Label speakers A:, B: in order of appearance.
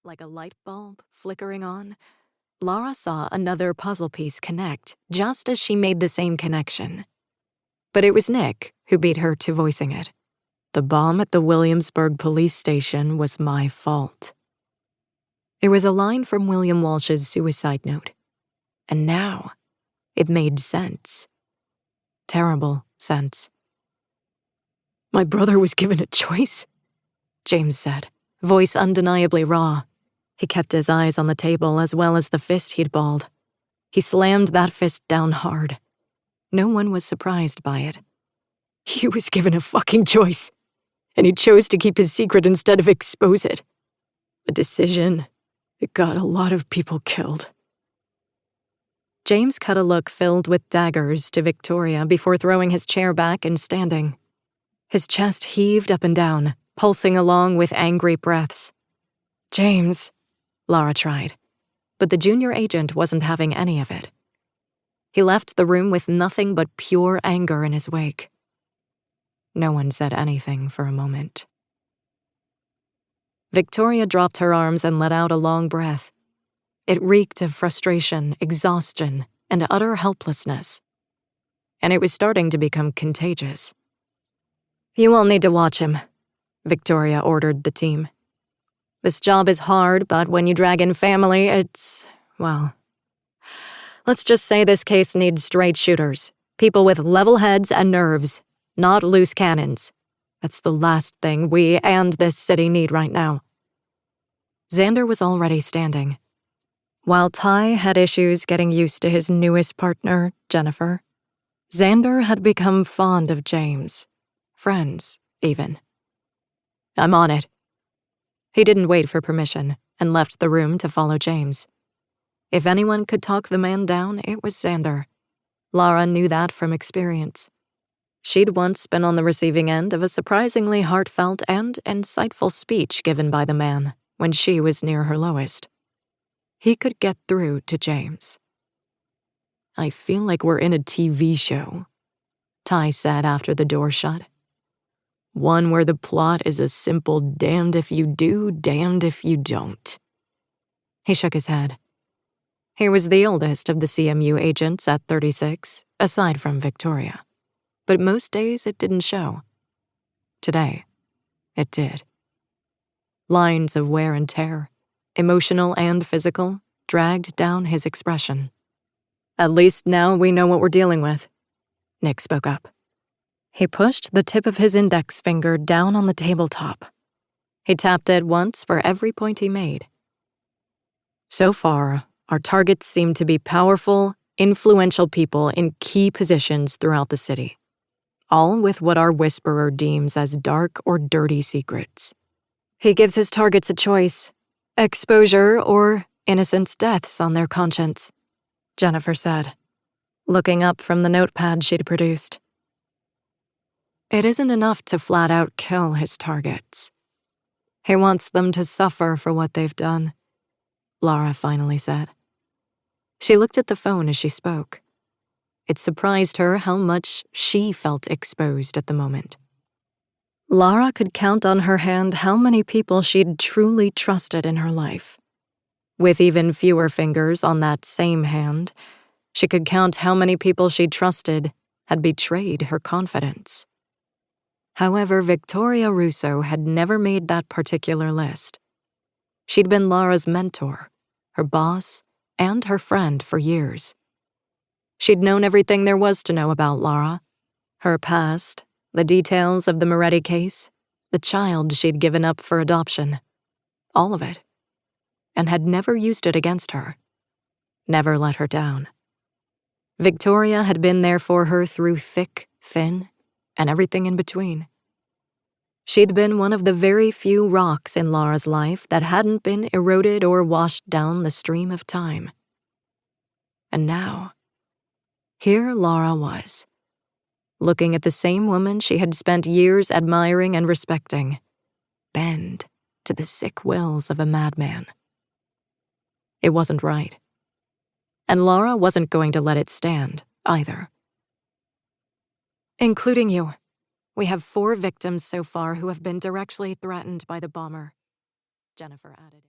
A: Like a light bulb flickering on, Lara saw another puzzle piece connect just as she made the same connection. But it was Nick who beat her to voicing it. The bomb at the Williamsburg police station was my fault. It was a line from William Walsh's suicide note. And now, it made sense. Terrible sense. "My brother was given a choice," James said, voice undeniably raw. He kept his eyes on the table as well as the fist he'd balled. He slammed that fist down hard. No one was surprised by it. "He was given a fucking choice, and he chose to keep his secret instead of expose it. A decision that got a lot of people killed." James cut a look filled with daggers to Victoria before throwing his chair back and standing. His chest heaved up and down, pulsing along with angry breaths. "James," Lara tried, but the junior agent wasn't having any of it. He left the room with nothing but pure anger in his wake. No one said anything for a moment. Victoria dropped her arms and let out a long breath. It reeked of frustration, exhaustion, and utter helplessness. And it was starting to become contagious. "You all need to watch him," Victoria ordered the team. "This job is hard, but when you drag in family, well, let's just say this case needs straight shooters, people with level heads and nerves, not loose cannons. That's the last thing we and this city need right now." Xander was already standing. While Ty had issues getting used to his newest partner, Jennifer, Xander had become fond of James. Friends, even. "I'm on it." He didn't wait for permission and left the room to follow James. If anyone could talk the man down, it was Xander. Lara knew that from experience. She'd once been on the receiving end of a surprisingly heartfelt and insightful speech given by the man when she was near her lowest. He could get through to James. "I feel like we're in a TV show," Ty said after the door shut. "One where the plot is a simple damned if you do, damned if you don't." He shook his head. He was the oldest of the CMU agents at 36, aside from Victoria. But most days it didn't show. Today, it did. Lines of wear and tear, emotional and physical, dragged down his expression. "At least now we know what we're dealing with," Nick spoke up. He pushed the tip of his index finger down on the tabletop. He tapped it once for every point he made. "So far, our targets seem to be powerful, influential people in key positions throughout the city, all with what our whisperer deems as dark or dirty secrets. He gives his targets a choice, exposure or innocents' deaths on their conscience," Jennifer said, looking up from the notepad she'd produced. "It isn't enough to flat out kill his targets. He wants them to suffer for what they've done," Lara finally said. She looked at the phone as she spoke. It surprised her how much she felt exposed at the moment. Lara could count on her hand how many people she'd truly trusted in her life. With even fewer fingers on that same hand, she could count how many people she'd trusted had betrayed her confidence. However, Victoria Russo had never made that particular list. She'd been Lara's mentor, her boss, and her friend for years. She'd known everything there was to know about Lara, her past, the details of the Moretti case, the child she'd given up for adoption, all of it, and had never used it against her, never let her down. Victoria had been there for her through thick, thin, and everything in between. She'd been one of the very few rocks in Lara's life that hadn't been eroded or washed down the stream of time. And now, here Lara was, looking at the same woman she had spent years admiring and respecting, bend to the sick wills of a madman. It wasn't right. And Lara wasn't going to let it stand, either. "Including you. We have 4 victims so far who have been directly threatened by the bomber," Jennifer added.